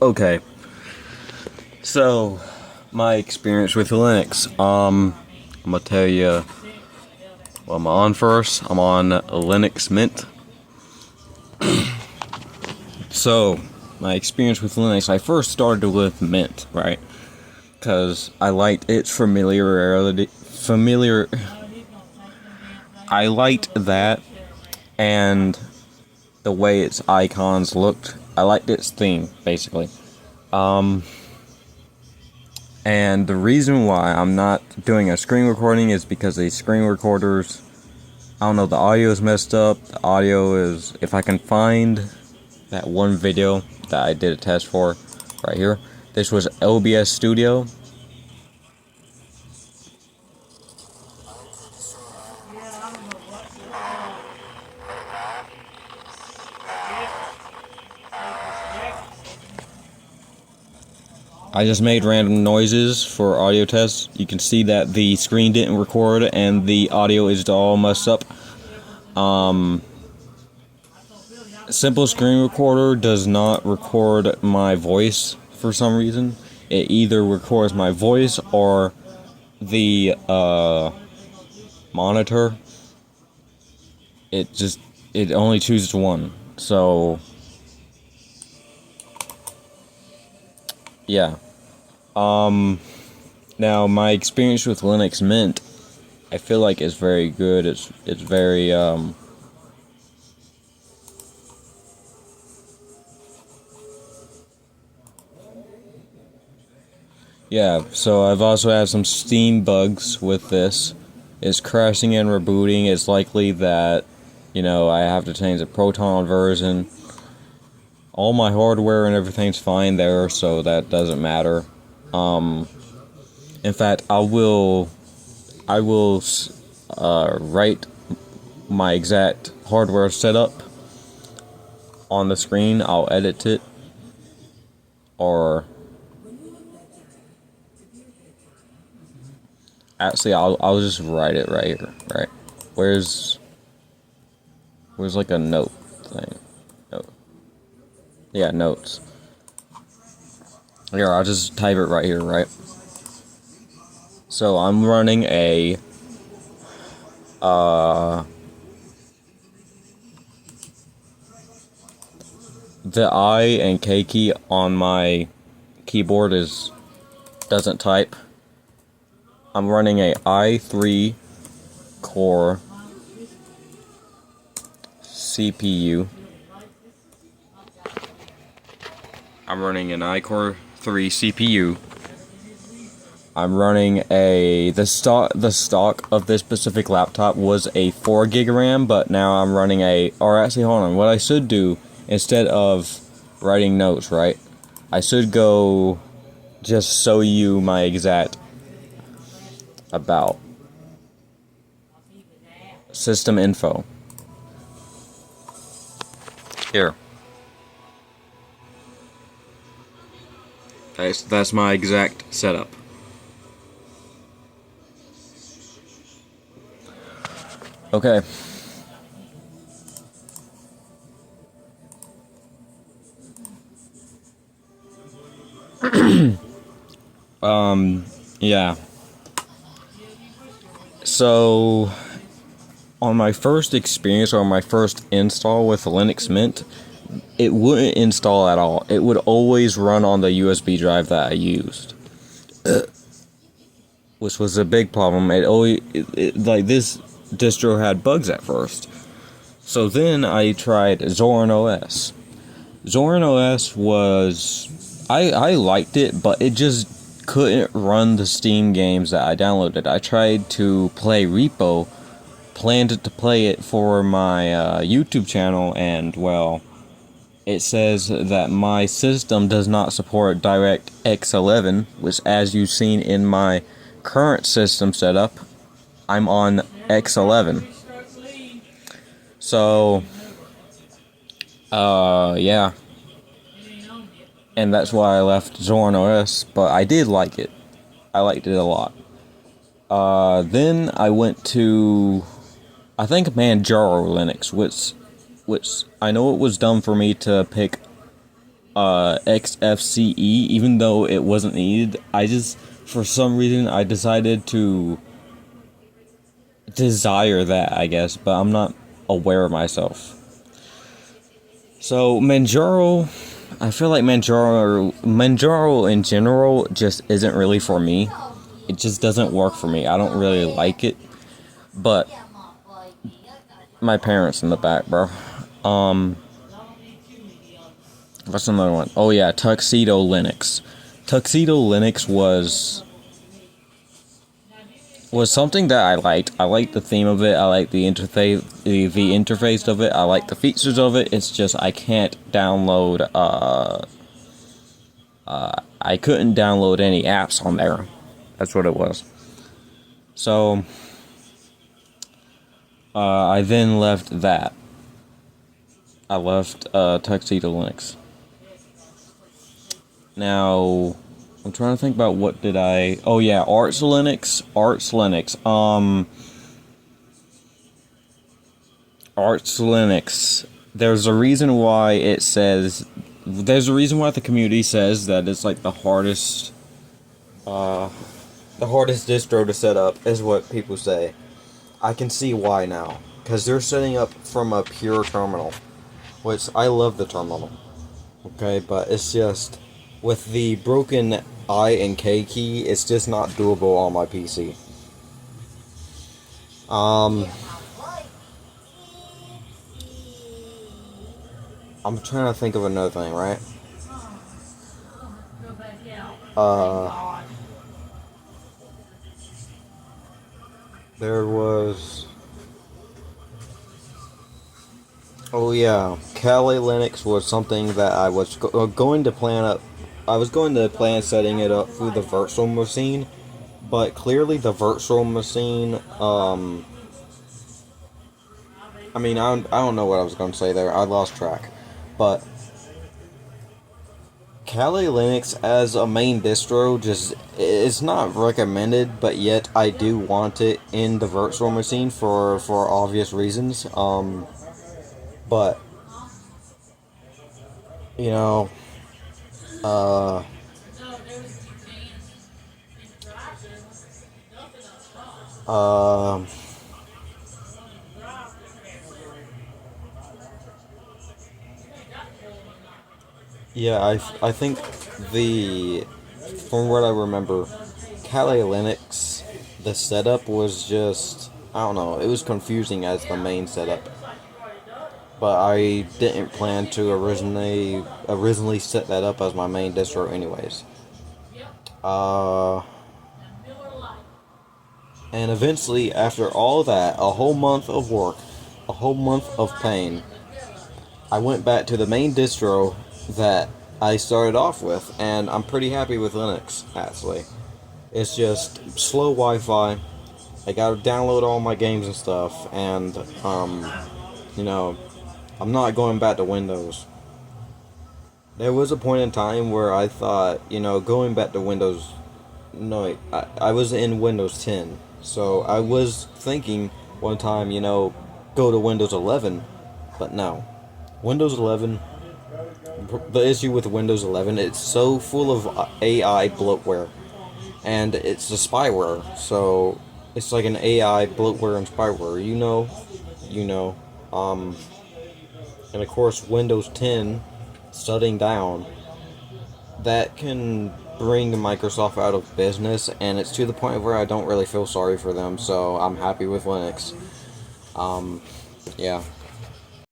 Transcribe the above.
Okay, so my experience with Linux. I'm gonna tell you what I'm on first. I'm on Linux Mint. So my experience with Linux, I first started with Mint, right? Because I liked its familiarity. I liked that, and the way its icons looked. I liked its theme, basically. And the reason why I'm not doing a screen recording is because the screen recorders, I don't know, the audio is messed up. The audio is, if I can find that one video that I did a test for right here. This was OBS Studio. I just made random noises for audio tests. You can see that the screen didn't record and the audio is all messed up. Simple screen recorder does not record my voice for some reason. It either records my voice or the monitor. It only chooses one. So yeah. Now my experience with Linux Mint, I feel like it's very good. It's very yeah, so I've also had some Steam bugs with this. It's crashing and rebooting. It's likely that, I have to change the Proton version. All my hardware and everything's fine there, so that doesn't matter. In fact, I will write my exact hardware setup on the screen. I'll edit it, or actually, I'll just write it right here. Right, where's like a note thing? Note. Yeah, notes. Here, I'll just type it right here. Right. So I'm running a the I and K key on my keyboard doesn't type. I'm running a i3 core CPU. I'm running an iCore 3 CPU. I'm running the stock of this specific laptop was a 4 gig RAM, but now I'm running or actually hold on, what I should do instead of writing notes, right? I should go just show you my exact about system info. Here. That's my exact setup. Okay. Yeah. So, on my first experience or my first install with Linux Mint, it wouldn't install at all. It would always run on the USB drive that I used, which was a big problem. Like this distro had bugs at first. So then I tried Zorin OS. Zorin OS I liked it, but it just couldn't run the Steam games that I downloaded. I tried to play Repo, planned to play it for my YouTube channel, and well, it says that my system does not support DirectX 11, which, as you've seen in my current system setup, I'm on X11. So, yeah. And that's why I left Zorin OS, but I did like it. I liked it a lot. Then I went to, I think, Manjaro Linux, which I know it was dumb for me to pick XFCE, even though it wasn't needed. For some reason, I decided to desire that, I guess, but I'm not aware of myself. So, Manjaro, I feel like Manjaro in general just isn't really for me. It just doesn't work for me. I don't really like it. But my parents in the back, bro. What's another one? Oh yeah, Tuxedo Linux. Tuxedo Linux was something that I liked. I liked the theme of it. I liked the interface of it. I liked the features of it. It's just I can't download. I couldn't download any apps on there. That's what it was. So I then left that. I left Tuxedo Linux. Now, I'm trying to think about what did I... Oh yeah, Arch Linux. Arch Linux. There's a reason why it says... There's a reason why the community says that it's like the hardest distro to set up, is what people say. I can see why now. Because they're setting up from a pure terminal. Which, I love the terminal. Okay, but it's just... With the broken I and K key, it's just not doable on my PC. I'm trying to think of another thing, right? There was... Oh yeah, Kali Linux was something that I was going to plan up. I was going to plan setting it up through the virtual machine, but clearly the virtual machine, I mean, I don't know what I was going to say there. I lost track. But Kali Linux as a main distro just, it's not recommended, but yet I do want it in the virtual machine for obvious reasons. But, you know, yeah, I think from what I remember, Kali Linux, the setup was just, I don't know, it was confusing as the main setup. But I didn't plan to originally set that up as my main distro anyways. And eventually, after all that, a whole month of work, a whole month of pain, I went back to the main distro that I started off with, and I'm pretty happy with Linux, actually. It's just slow Wi-Fi, I gotta download all my games and stuff, and, you know, I'm not going back to Windows. There was a point in time where I thought, you know, going back to Windows... No, I was in Windows 10. So I was thinking one time, you know, go to Windows 11. But no. Windows 11... The issue with Windows 11, it's so full of AI bloatware. And it's a spyware. So it's like an AI bloatware and spyware. You know. And of course, Windows 10 shutting down, that can bring Microsoft out of business, and it's to the point where I don't really feel sorry for them, so I'm happy with Linux. Yeah.